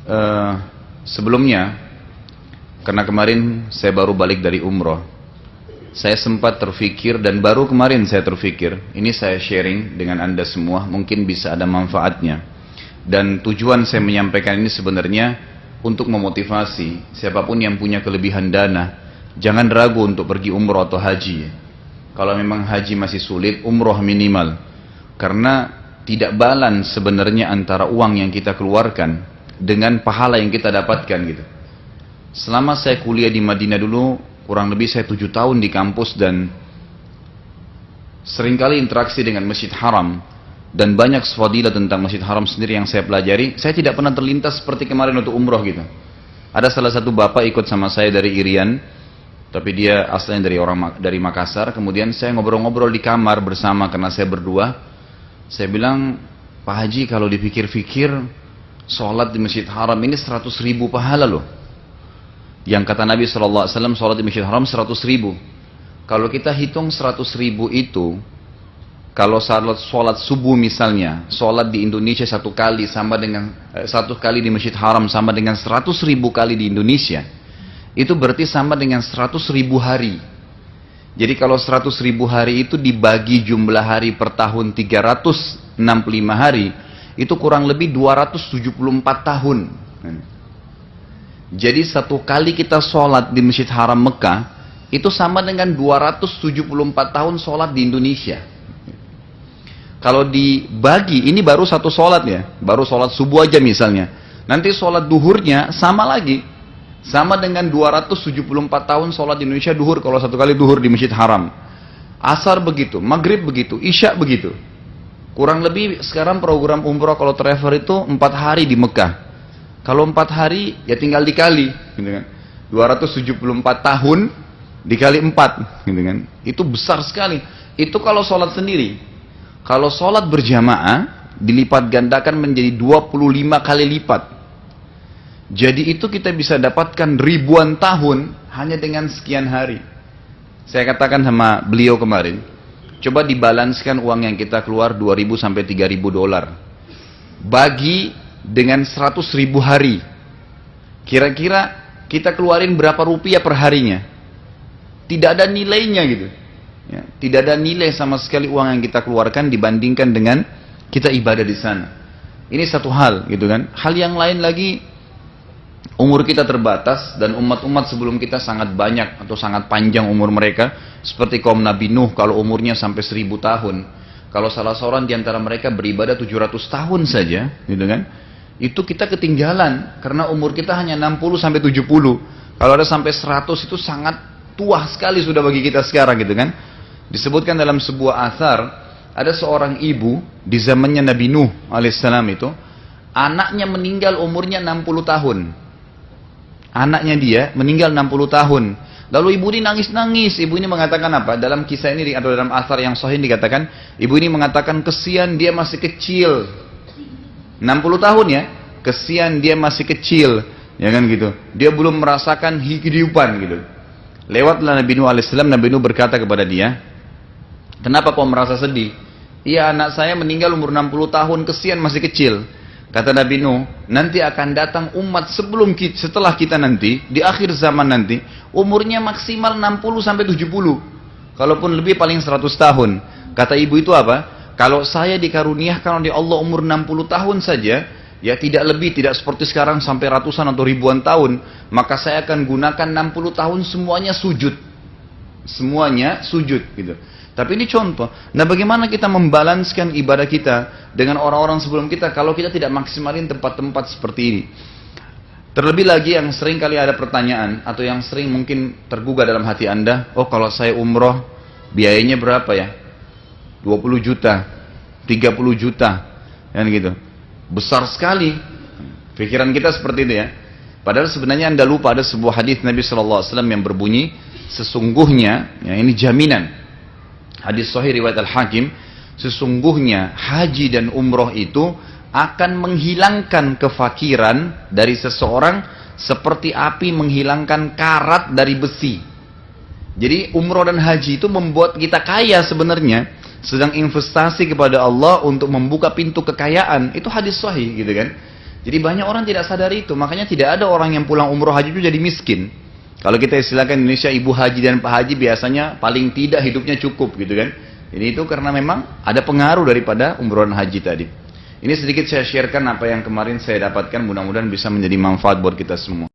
Eh, Sebelumnya, karena kemarin saya baru balik dari umroh, saya sempat terfikir dan baru kemarin saya terfikir, ini saya sharing dengan Anda semua, mungkin bisa ada manfaatnya. Dan tujuan saya menyampaikan ini sebenarnya untuk memotivasi siapapun yang punya kelebihan dana, jangan ragu untuk pergi umroh atau haji. Kalau memang haji masih sulit, umroh minimal. Karena tidak balance sebenarnya antara uang yang kita keluarkan dengan pahala yang kita dapatkan gitu. Selama saya kuliah di Madinah dulu, kurang lebih saya 7 tahun di kampus dan seringkali interaksi dengan Masjid Haram dan banyak fadilah tentang Masjid Haram sendiri yang saya pelajari. Saya tidak pernah terlintas seperti kemarin untuk umroh gitu. Ada salah satu bapak ikut sama saya dari Irian, tapi dia asalnya dari Makassar. Kemudian saya ngobrol-ngobrol di kamar bersama karena saya berdua. Saya bilang, Pak Haji, kalau dipikir-pikir sholat di Masjid Haram ini 100.000 pahala loh. Yang kata Nabi SAW, sholat di Masjid Haram 100.000. Kalau kita hitung 100.000 itu, kalau sholat subuh misalnya, sholat di Indonesia satu kali sama dengan 1 kali di Masjid Haram sama dengan 100.000 kali di Indonesia, itu berarti sama dengan 100.000 hari. Jadi kalau 100.000 hari itu dibagi jumlah hari per tahun 365 hari, itu kurang lebih 274 tahun. Jadi 1 kali kita sholat di Masjid Haram Mekah, itu sama dengan 274 tahun sholat di Indonesia. Kalau dibagi, ini baru 1 sholat ya, baru sholat subuh aja misalnya. Nanti sholat duhurnya sama lagi, sama dengan 274 tahun sholat di Indonesia duhur, kalau 1 kali duhur di Masjid Haram. Asar begitu, maghrib begitu, isya begitu. Kurang lebih sekarang program umroh kalau travel itu 4 hari di Mekah. Kalau 4 hari ya tinggal dikali, gitu kan. 274 tahun dikali 4, gitu kan. Itu besar sekali. Itu kalau sholat sendiri. Kalau sholat berjamaah dilipat gandakan menjadi 25 kali lipat. Jadi itu kita bisa dapatkan ribuan tahun hanya dengan sekian hari. Saya katakan sama beliau kemarin, coba dibalanskan uang yang kita keluar 2.000 sampai 3.000 dolar. Bagi dengan 100.000 hari. Kira-kira kita keluarin berapa rupiah per harinya? Tidak ada nilainya gitu. Ya, tidak ada nilai sama sekali uang yang kita keluarkan dibandingkan dengan kita ibadah di sana. Ini satu hal gitu kan. Hal yang lain lagi, umur kita terbatas dan umat-umat sebelum kita sangat banyak atau sangat panjang umur mereka. Seperti kaum Nabi Nuh, kalau umurnya sampai 1.000 tahun. Kalau salah seorang di antara mereka beribadah 700 tahun saja, gitu kan? Itu kita ketinggalan karena umur kita hanya 60 sampai 70. Kalau ada sampai 100 itu sangat tua sekali sudah bagi kita sekarang, gitu kan? Disebutkan dalam sebuah athar, ada seorang ibu di zamannya Nabi Nuh alaihissalam itu, anaknya meninggal umurnya 60 tahun. Anaknya dia meninggal 60 tahun. Lalu ibu ini nangis-nangis. Ibu ini mengatakan apa? Dalam kisah ini atau dalam athar yang sahih dikatakan, ibu ini mengatakan kesian dia masih kecil. 60 tahun ya, kesian dia masih kecil, ya kan gitu. Dia belum merasakan kehidupan gitu. Lewatlah Nabi Nuh alaihissalam, Nabi Nuh berkata kepada dia, kenapa kau merasa sedih? Iya, anak saya meninggal umur 60 tahun, kesian masih kecil. Kata Nabi Nuh, nanti akan datang umat setelah kita nanti, di akhir zaman nanti, umurnya maksimal 60 sampai 70. Kalaupun lebih paling 100 tahun. Kata ibu itu apa? Kalau saya dikaruniakan oleh Allah umur 60 tahun saja, ya tidak lebih, tidak seperti sekarang sampai ratusan atau ribuan tahun, maka saya akan gunakan 60 tahun semuanya sujud. Semuanya sujud gitu. Tapi ini contoh. Nah, bagaimana kita membalanskan ibadah kita dengan orang-orang sebelum kita kalau kita tidak maksimalin tempat-tempat seperti ini? Terlebih lagi yang sering kali ada pertanyaan atau yang sering mungkin tergugah dalam hati Anda, oh kalau saya umroh biayanya berapa ya? 20 juta, 30 juta, kan gitu. Besar sekali. Pikiran kita seperti itu ya. Padahal sebenarnya Anda lupa ada sebuah hadis Nabi SAW yang berbunyi, sesungguhnya, ya ini jaminan. Hadis sahih riwayat Al-Hakim, sesungguhnya haji dan umroh itu akan menghilangkan kefakiran dari seseorang seperti api menghilangkan karat dari besi. Jadi umroh dan haji itu membuat kita kaya sebenarnya, sedang investasi kepada Allah untuk membuka pintu kekayaan. Itu hadis sahih gitu kan. Jadi banyak orang tidak sadar itu, makanya tidak ada orang yang pulang umroh haji itu jadi miskin. Kalau kita istilahkan Indonesia, ibu haji dan pak haji biasanya paling tidak hidupnya cukup gitu kan. Ini itu karena memang ada pengaruh daripada umroh dan haji tadi. Ini sedikit saya sharekan apa yang kemarin saya dapatkan, mudah-mudahan bisa menjadi manfaat buat kita semua.